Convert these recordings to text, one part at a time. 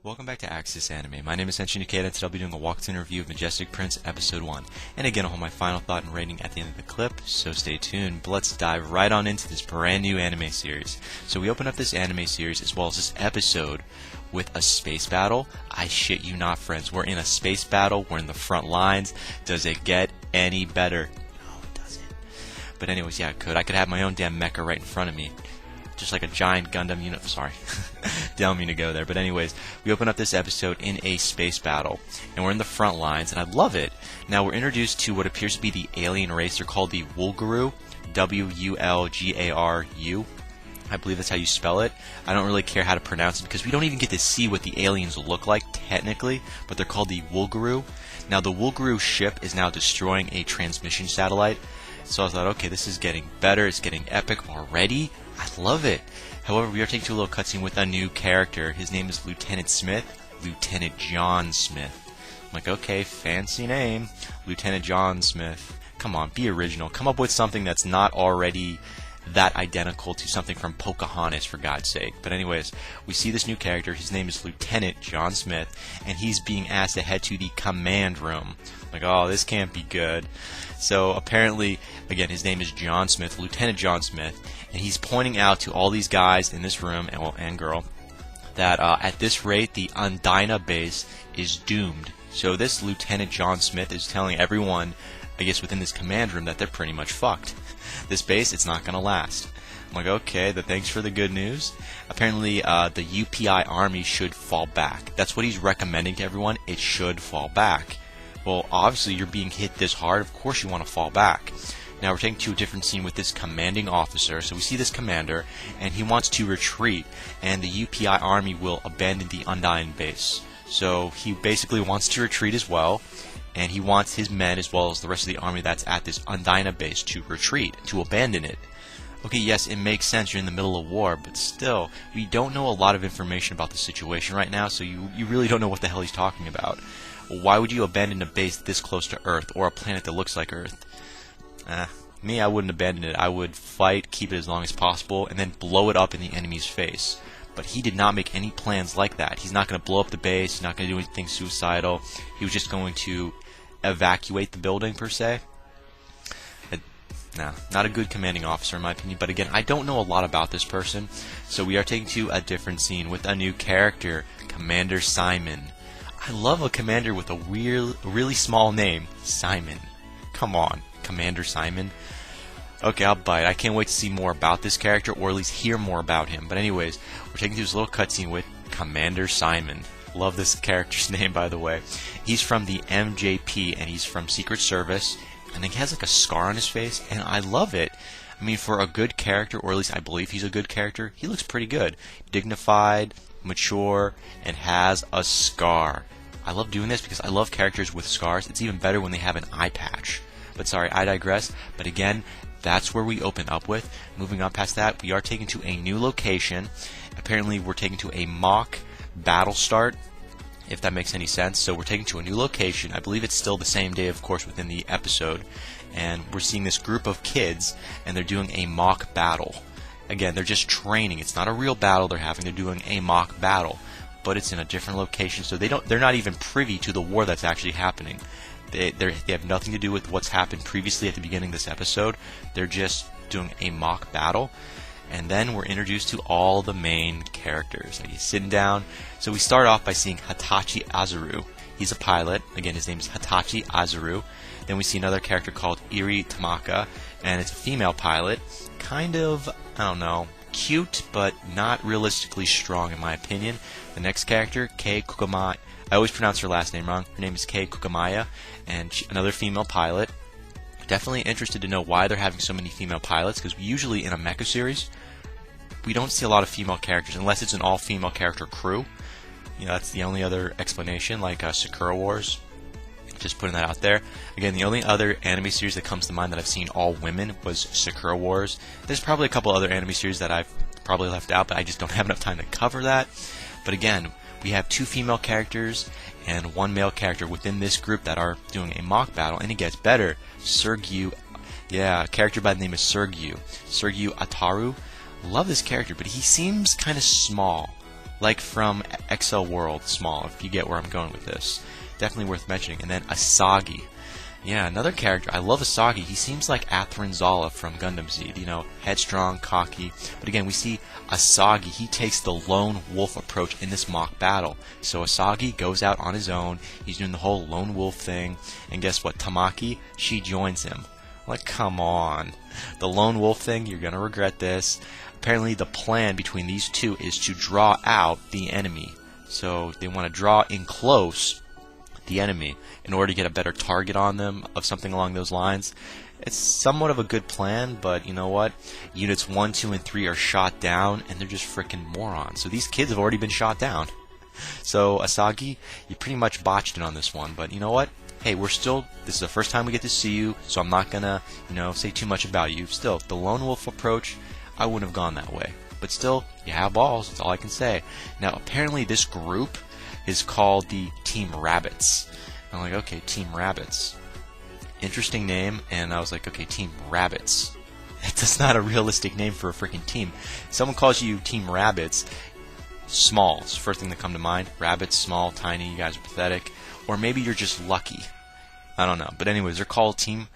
Welcome back to Axis Anime. My name is Henshin Ikeda, and today I'll be doing a walkthrough review of Majestic Prince Episode 1. And again, I'll hold my final thought and rating at the end of the clip, so stay tuned. But let's dive right on into this brand new anime series. So we open up this anime series, as well as this episode, with a space battle. I shit you not, friends. We're in a space battle. We're in the front lines. Does it get any better? No, it doesn't. But anyways, yeah, it could. I could have my own damn mecha right in front of me. Just like a giant Gundam unit. Sorry, didn't mean to go there. But anyways, we open up this episode in a space battle, and we're in the front lines, and I love it. Now we're introduced to what appears to be the alien race. They're called the Wulgaru, W-U-L-G-A-R-U. I believe that's how you spell it. I don't really care how to pronounce it because we don't even get to see what the aliens look like technically, but they're called the Wulgaru. Now the Wulgaru ship is now destroying a transmission satellite. So I thought, okay, this is getting better. It's getting epic already. I love it. However, we are taking to a little cutscene with a new character. His name is Lieutenant Smith, Lieutenant John Smith. I'm like, okay, fancy name, Lieutenant John Smith. Come on, be original. Come up with something that's not already that identical to something from Pocahontas, for God's sake. But anyways, we see this new character. His name is Lieutenant John Smith, and he's being asked to head to the command room. Like, oh, this can't be good. So apparently, again, his name is John Smith, Lieutenant John Smith, and he's pointing out to all these guys in this room, and girl, that at this rate, the Undina base is doomed. So this Lieutenant John Smith is telling everyone, I guess within this command room, that they're pretty much fucked. This base, it's not going to last. I'm like, okay, thanks for the good news. Apparently, the UPI army should fall back. That's what he's recommending to everyone. It should fall back. Well, obviously, you're being hit this hard. Of course you want to fall back. Now, we're taking to a different scene with this commanding officer. So we see this commander, and he wants to retreat, and the UPI army will abandon the Undine base. So he basically wants to retreat as well, and he wants his men, as well as the rest of the army that's at this Undina base, to retreat, to abandon it. Okay, yes, it makes sense. You're in the middle of war, but still, we don't know a lot of information about the situation right now, so you really don't know what the hell he's talking about. Why would you abandon a base this close to Earth, or a planet that looks like Earth? Me, I wouldn't abandon it. I would fight, keep it as long as possible, and then blow it up in the enemy's face. But he did not make any plans like that. He's not going to blow up the base. He's not going to do anything suicidal. He was just going to evacuate the building, per se. Nah, not a good commanding officer, in my opinion. But again, I don't know a lot about this person. So we are taking to a different scene with a new character, Commander Simon. I love a commander with a really small name, Simon. Come on, Commander Simon. Okay, I'll bite. I can't wait to see more about this character, or at least hear more about him. But anyways, we're taking to this little cutscene with Commander Simon. Love this character's name, by the way. He's from the MJP, and he's from Secret Service. And he has like a scar on his face, and I love it. I mean, for a good character, or at least I believe he's a good character, he looks pretty good. Dignified, mature, and has a scar. I love doing this because I love characters with scars. It's even better when they have an eye patch. But sorry, I digress. But again, that's where we open up with. Moving on past that, we are taken to a new location. Apparently, we're taken to a mock battle start, if that makes any sense. So we're taken to a new location. I believe it's still the same day, of course, within the episode. And we're seeing this group of kids, and they're doing a mock battle. Again, they're just training. It's not a real battle they're having. They're doing a mock battle. But it's in a different location, so they're not even privy to the war that's actually happening. They have nothing to do with what's happened previously at the beginning of this episode. They're just doing a mock battle. And then we're introduced to all the main characters. Like he's sitting down. So we start off by seeing Hitachi Azuru. He's a pilot. Again, his name is Hitachi Azuru. Then we see another character called Iri Tamaka, and it's a female pilot. Kind of, I don't know, cute, but not realistically strong in my opinion. The next character, Kei Kukamaya. I always pronounce her last name wrong. Her name is Kei Kukamaya, and another female pilot. Definitely interested to know why they're having so many female pilots, because usually in a mecha series, we don't see a lot of female characters, unless it's an all-female character crew. You know, that's the only other explanation, like Sakura Wars. Just putting that out there. Again, the only other anime series that comes to mind that I've seen all women was Sakura Wars. There's probably a couple other anime series that I've probably left out, but I just don't have enough time to cover that. But again, we have 2 female characters and 1 male character within this group that are doing a mock battle, and it gets better. Sergyu, yeah, a character by the name of Sergyu Ataru. Love this character, but he seems kind of small. like from XL World Small, if you get where I'm going with this. Definitely worth mentioning. And then Asagi. Yeah, another character. I love Asagi. He seems like Athrun Zala from Gundam Seed. You know, headstrong, cocky. But again, we see Asagi. He takes the lone wolf approach in this mock battle. So Asagi goes out on his own. He's doing the whole lone wolf thing. And guess what? Tamaki, she joins him. Like, come on. The lone wolf thing, you're going to regret this. Apparently, the plan between these two is to draw out the enemy. So they want to draw in close the enemy in order to get a better target on them of something along those lines. It's somewhat of a good plan, but you know what? Units 1, 2, and 3 are shot down, and they're just freaking morons. So these kids have already been shot down. So Asagi, you pretty much botched it on this one, but you know what? Hey, this is the first time we get to see you, so I'm not gonna, say too much about you. Still, the lone wolf approach, I wouldn't have gone that way. But still, you have balls, that's all I can say. Now, apparently this group is called the Team Rabbits. I'm like, okay, Team Rabbits. Interesting name, and I was like, okay, Team Rabbits. That's not a realistic name for a freaking team. Someone calls you Team Rabbits, small, it's the first thing that come to mind. Rabbits, small, tiny, you guys are pathetic. Or maybe you're just lucky. I don't know. But anyways, they're called Team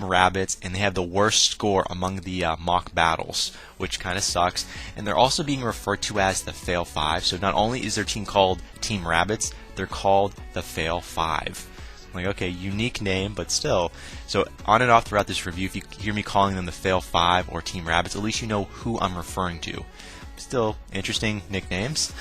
Rabbits, and they have the worst score among the mock battles, which kind of sucks. And they're also being referred to as the Fail 5. So not only is their team called Team Rabbits, they're called the Fail 5. I'm like, okay, unique name, but still. So on and off throughout this review, if you hear me calling them the Fail 5 or Team Rabbits, at least you know who I'm referring to. Still interesting nicknames.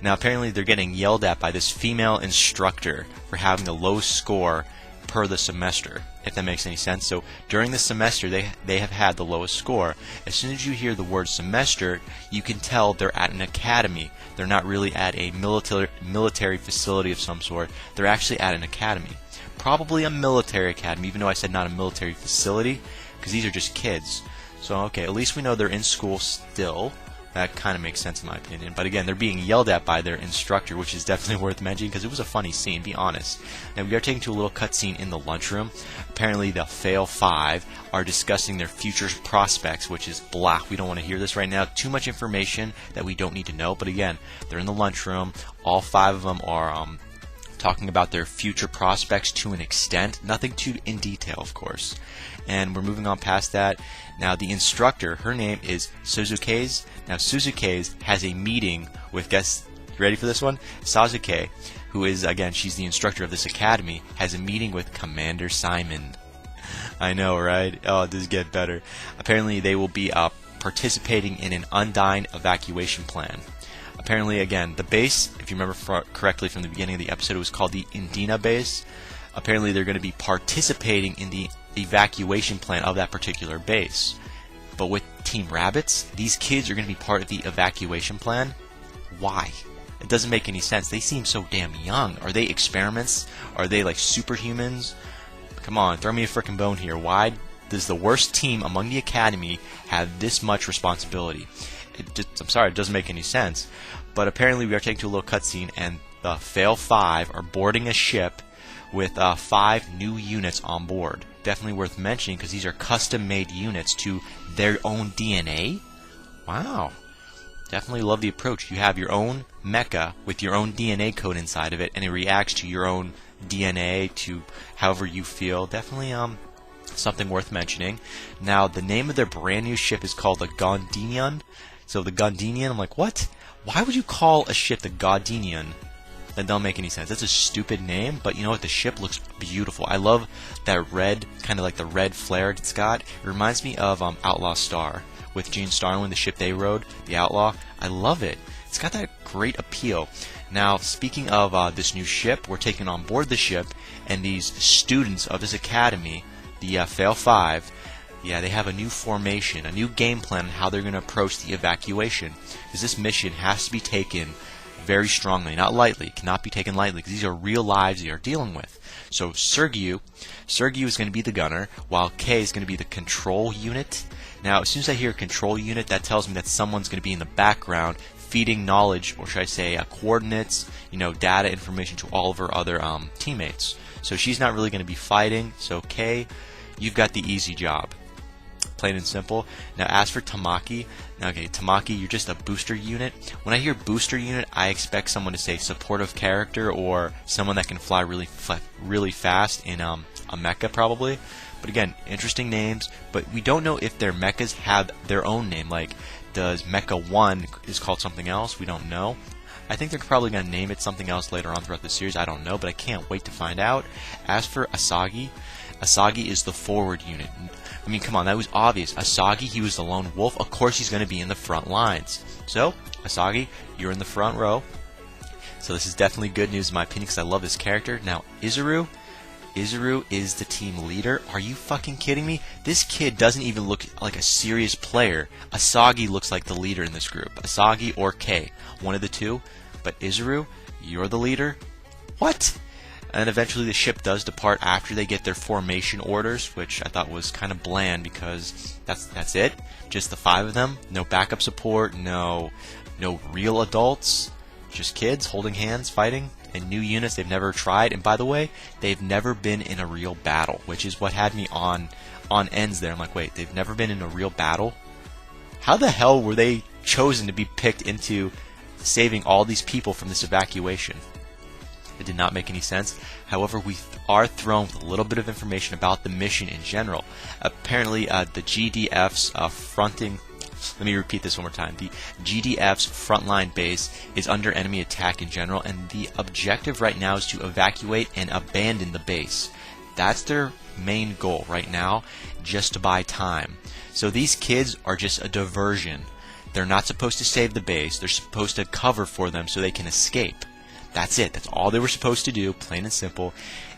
Now apparently they're getting yelled at by this female instructor for having the low score per the semester, if that makes any sense. So during the semester they have had the lowest score. As soon as you hear the word semester, you can tell they're at an academy. They're not really at a military facility of some sort. They're actually at an academy. Probably a military academy, even though I said not a military facility, because these are just kids. So okay, at least we know they're in school still. That kind of makes sense in my opinion. But again, they're being yelled at by their instructor, which is definitely worth mentioning because it was a funny scene, be honest. Now we are taking to a little cutscene in the lunchroom. Apparently the Fail 5 are discussing their future prospects, which is blah. We don't want to hear this right now. Too much information that we don't need to know. But again, they're in the lunchroom. All 5 of them are talking about their future prospects to an extent. Nothing too in detail, of course. And we're moving on past that. Now the instructor, her name is Suzuki's. Now Suzuki's has a meeting with, guess, you ready for this one? Sasuke, who is, again, she's the instructor of this academy, has a meeting with Commander Simon. I know, right? Oh, this get better. Apparently they will be participating in an Undyne evacuation plan. Apparently, again, the base, if you remember correctly from the beginning of the episode, it was called the Indina base. Apparently they're going to be participating in the evacuation plan of that particular base. But with Team Rabbits, these kids are going to be part of the evacuation plan. Why? It doesn't make any sense. They seem so damn young. Are they experiments? Are they like superhumans? Come on, throw me a frickin' bone here. Why does the worst team among the academy have this much responsibility? I'm sorry, it doesn't make any sense. But apparently we are taking to a little cutscene, and the Fail 5 are boarding a ship with 5 new units on board. Definitely worth mentioning because these are custom-made units to their own DNA. Wow. Definitely love the approach. You have your own mecha with your own DNA code inside of it, and it reacts to your own DNA to however you feel. Definitely something worth mentioning. Now, the name of their brand new ship is called the Gondinian. So the Gondinian, I'm like, what? Why would you call a ship the Gondinian? That don't make any sense. That's a stupid name, but you know what? The ship looks beautiful. I love that red, kind of like the red flare it's got. It reminds me of Outlaw Star with Gene Starlin, the ship they rode, the Outlaw. I love it. It's got that great appeal. Now, speaking of this new ship, we're taking on board the ship, and these students of this academy, the Fail 5, yeah, they have a new formation, a new game plan on how they're going to approach the evacuation. Because this mission has to be taken very strongly, not lightly. It cannot be taken lightly because these are real lives they are dealing with. So Sergio is going to be the gunner, while Kay is going to be the control unit. Now, as soon as I hear control unit, that tells me that someone's going to be in the background feeding knowledge, or should I say coordinates, data information to all of her other teammates. So she's not really going to be fighting. So Kay, you've got the easy job. plain and simple. Now as for Tamaki, okay, Tamaki, you're just a booster unit. When I hear booster unit, I expect someone to say supportive character or someone that can fly really fast in a mecha probably. But again, interesting names, but we don't know if their mechas have their own name. Like, does Mecha 1 is called something else? We don't know. I think they're probably going to name it something else later on throughout the series. I don't know, but I can't wait to find out. As for Asagi, Asagi is the forward unit. I mean, come on, that was obvious. Asagi, he was the lone wolf. Of course he's going to be in the front lines. So, Asagi, you're in the front row. So this is definitely good news in my opinion because I love this character. Now, Izuru is the team leader. Are you fucking kidding me? This kid doesn't even look like a serious player. Asagi looks like the leader in this group. Asagi or Kei, one of the two. But Izuru, you're the leader? What? And eventually the ship does depart after they get their formation orders, which I thought was kind of bland because that's it. Just the 5 of them. No backup support, no real adults. Just kids holding hands, fighting. And new units they've never tried. And by the way, they've never been in a real battle, which is what had me on ends there. I'm like, wait, they've never been in a real battle? How the hell were they chosen to be picked into saving all these people from this evacuation? It did not make any sense. However, we are thrown with a little bit of information about the mission in general. Apparently, the GDF's fronting... Let me repeat this one more time. The GDF's frontline base is under enemy attack in general, and the objective right now is to evacuate and abandon the base. That's their main goal right now, just to buy time. So these kids are just a diversion. They're not supposed to save the base. They're supposed to cover for them so they can escape. That's it. That's all they were supposed to do, plain and simple.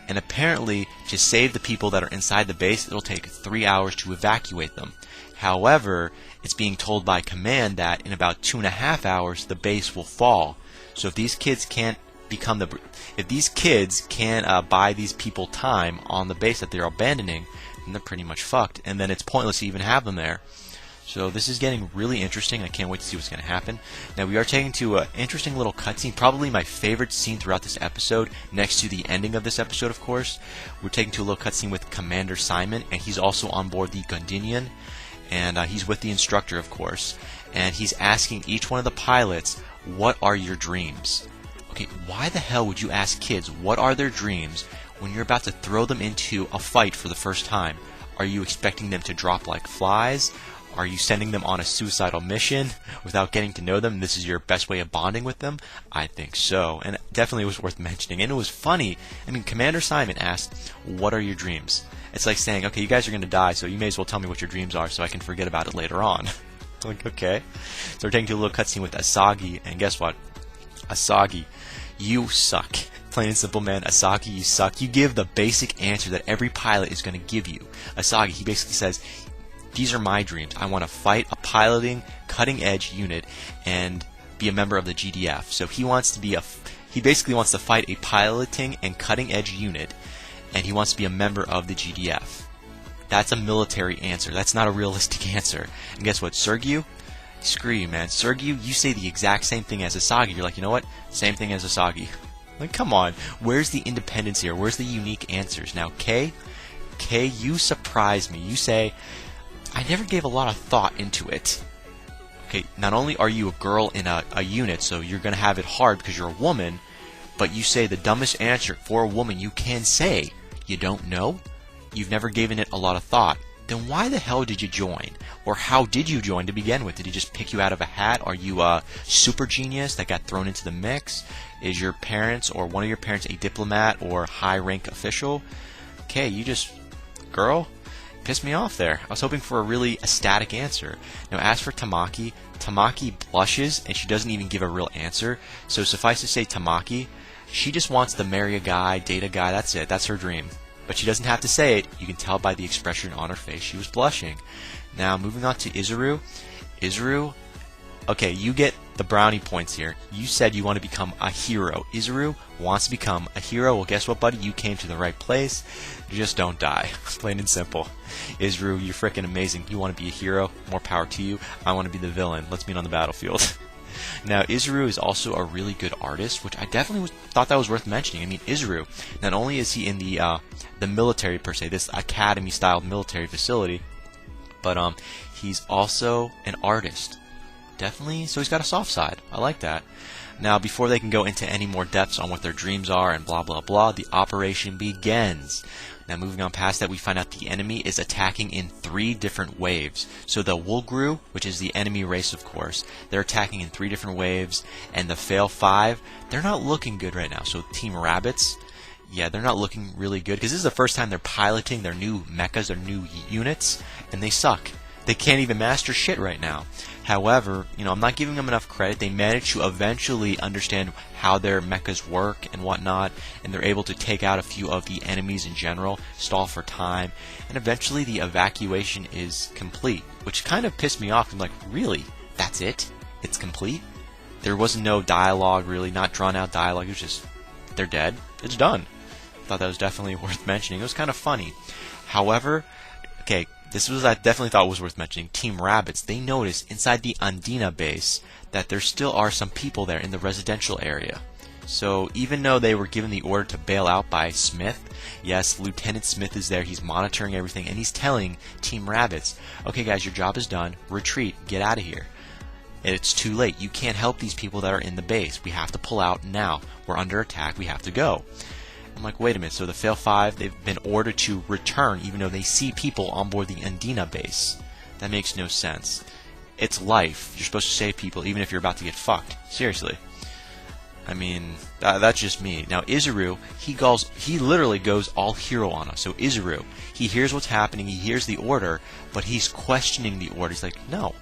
And apparently, to save the people that are inside the base, it'll take 3 hours to evacuate them. However, it's being told by command that in about 2.5 hours, the base will fall. So if these kids can't buy these people time on the base that they're abandoning, then they're pretty much fucked. And then it's pointless to even have them there. So this is getting really interesting. I can't wait to see what's going to happen. Now we are taking to an interesting little cutscene, probably my favorite scene throughout this episode, next to the ending of this episode, of course. We're taking to a little cutscene with Commander Simon, and he's also on board the Gundinian, and he's with the instructor, of course, and he's asking each one of the pilots, what are your dreams? Okay, why the hell would you ask kids what are their dreams when you're about to throw them into a fight for the first time? Are you expecting them to drop like flies? Are you sending them on a suicidal mission without getting to know them? This is your best way of bonding with them? I think so. And it definitely was worth mentioning. And it was funny. I mean, Commander Simon asked, what are your dreams? It's like saying, okay, you guys are going to die, so you may as well tell me what your dreams are so I can forget about it later on. Like, okay. So we're taking to a little cutscene with Asagi. And guess what? Asagi, you suck. Plain and simple, man. Asagi, you suck. You give the basic answer that every pilot is going to give you. Asagi, he basically says, these are my dreams. I want to fight a piloting, cutting-edge unit and be a member of the GDF. So he basically wants to fight a piloting and cutting-edge unit, and he wants to be a member of the GDF. That's a military answer. That's not a realistic answer. And guess what, Sergio? Screw you, man. Sergio, you say the exact same thing as Asagi. You're like, you know what? Same thing as Asagi. Like, come on. Where's the independence here? Where's the unique answers? Now, Kei, you surprise me. You say, I never gave a lot of thought into it. Okay, not only are you a girl in a unit, so you're going to have it hard because you're a woman, but you say the dumbest answer for a woman you can say. You don't know? You've never given it a lot of thought. Then why the hell did you join? Or how did you join to begin with? Did he just pick you out of a hat? Are you a super genius that got thrown into the mix? Is your parents or one of your parents a diplomat or high-rank official? Okay, you just... girl? Pissed me off there. I was hoping for a really ecstatic answer. Now, as for Tamaki blushes and she doesn't even give a real answer. So suffice to say, Tamaki, she just wants to marry a guy, date a guy. That's it. That's her dream. But she doesn't have to say it. You can tell by the expression on her face. She was blushing. Now, moving on to Izuru. Izuru, okay, you get the brownie points here. You said you want to become a hero. Izuru wants to become a hero. Well, guess what, buddy? You came to the right place. Just don't die. Plain and simple. Izuru, you're freaking amazing. You want to be a hero? More power to you. I want to be the villain. Let's meet on the battlefield. Now, Izuru is also a really good artist, which I definitely thought that was worth mentioning. I mean, Izuru, not only is he in the military per se, this academy-style military facility, But he's also an artist. Definitely, so he's got a soft side. I like that. Now, before they can go into any more depths on what their dreams are and blah blah blah, the operation begins. Now, moving on past that, we find out the enemy is attacking in 3 different waves. So the Woolgru, which is the enemy race, of course, they're attacking in 3 different waves, and the Fail 5, they're not looking good right now. So Team Rabbits, yeah, they're not looking really good, because this is the first time they're piloting their new mechas, their new units, and they suck. They can't even master shit right now. However, I'm not giving them enough credit. They managed to eventually understand how their mechas work and whatnot, and they're able to take out a few of the enemies in general, stall for time, and eventually the evacuation is complete, which kind of pissed me off. I'm like, really? That's it? It's complete? There wasn't no dialogue, really, not drawn out dialogue. It was just, they're dead. It's done. I thought that was definitely worth mentioning. It was kind of funny. However, okay, this was I definitely thought was worth mentioning. Team Rabbits, they noticed inside the Andina base that there still are some people there in the residential area. So even though they were given the order to bail out by Smith, yes, Lieutenant Smith is there, he's monitoring everything, and he's telling Team Rabbits, okay guys, your job is done, retreat, get out of here. And it's too late, you can't help these people that are in the base, we have to pull out now, we're under attack, we have to go. I'm like, wait a minute, so the Fail 5, they've been ordered to return even though they see people on board the Andina base. That makes no sense. It's life. You're supposed to save people even if you're about to get fucked. Seriously. I mean, that's just me. Now, Izuru, he literally goes all hero on us. So Izuru, he hears what's happening, he hears the order, but he's questioning the order. He's like, no.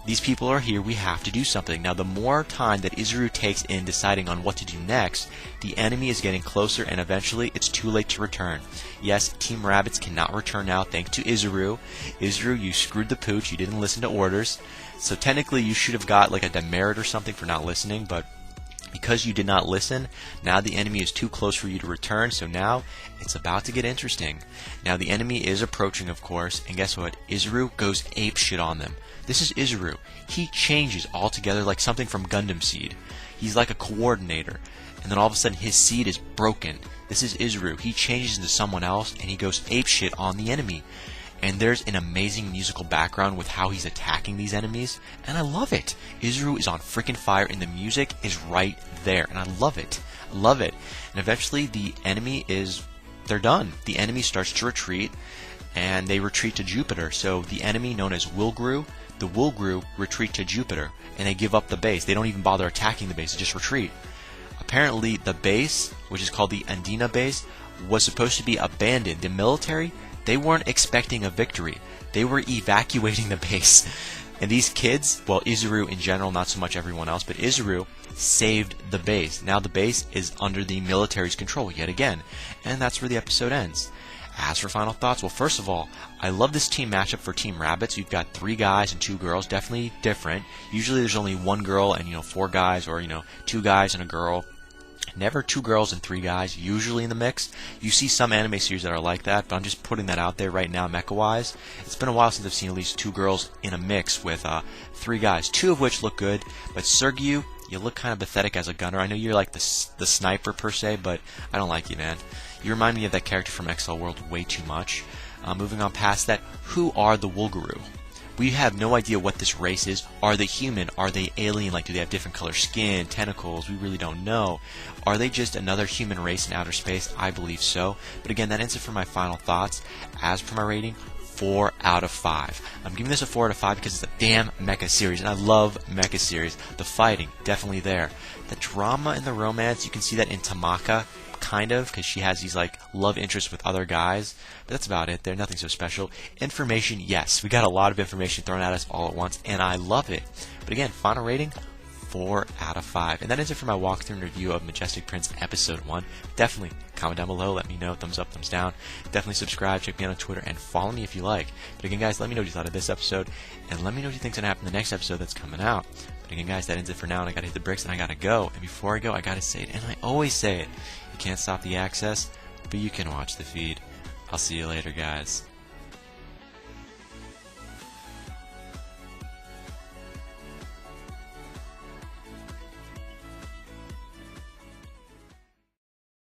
These people are here, we have to do something. Now, the more time that Izuru takes in deciding on what to do next, the enemy is getting closer, and eventually it's too late to return. Yes, Team Rabbits cannot return now thanks to Izuru. Izuru, you screwed the pooch, you didn't listen to orders. So technically you should have got like a demerit or something for not listening, but because you did not listen, now the enemy is too close for you to return, so now it's about to get interesting. Now the enemy is approaching, of course, and guess what? Izuru goes apeshit on them. This is Izuru. He changes altogether like something from Gundam Seed. He's like a coordinator, and then all of a sudden his seed is broken. This is Izuru. He changes into someone else, and he goes apeshit on the enemy. And there's an amazing musical background with how he's attacking these enemies, and I love it. Izuru is on freaking fire, and the music is right there, and I love it. I love it. And eventually the enemy they're done. The enemy starts to retreat, and they retreat to Jupiter. So the enemy known as Woolgru, the Woolgru retreat to Jupiter, and they give up the base. They don't even bother attacking the base, they just retreat. Apparently the base, which is called the Andina base, was supposed to be abandoned. The military, they weren't expecting a victory. They were evacuating the base. And these kids, well, Izuru in general, not so much everyone else, but Izuru saved the base. Now the base is under the military's control yet again. And that's where the episode ends. As for final thoughts, well, first of all, I love this team matchup for Team Rabbits. You've got 3 guys and 2 girls, definitely different. Usually there's only 1 girl and, 4 guys, or, 2 guys and a girl. Never 2 girls and 3 guys, usually in the mix. You see some anime series that are like that, but I'm just putting that out there right now, mecha-wise. It's been a while since I've seen at least 2 girls in a mix with 3 guys, 2 of which look good. But Sergio, you look kind of pathetic as a gunner. I know you're like the sniper per se, but I don't like you, man. You remind me of that character from XL World way too much. Moving on past that, who are the Woolguru? We have no idea what this race is. Are they human? Are they alien? Like, do they have different color skin, tentacles? We really don't know. Are they just another human race in outer space? I believe so. But again, that ends it for my final thoughts. As for my rating, 4 out of 5. I'm giving this a 4 out of 5 because it's a damn mecha series, and I love mecha series. The fighting, definitely there. The drama and the romance, you can see that in Tamaka, kind of, because she has these like love interests with other guys, but that's about it. There's nothing so special. Information, yes, we got a lot of information thrown at us all at once, and I love it. But again, final rating, 4 out of 5. And that is it for my walkthrough and review of Majestic Prince Episode 1. Definitely comment down below, let me know, thumbs up, thumbs down. Definitely subscribe, check me out on Twitter, and follow me if you like. But again, guys, let me know what you thought of this episode, and let me know what you think's gonna happen in the next episode that's coming out. But again, guys, that ends it for now, and I gotta hit the bricks, and I gotta go. And before I go, I gotta say it, and I always say it. You can't stop the access, but you can watch the feed. I'll see you later, guys.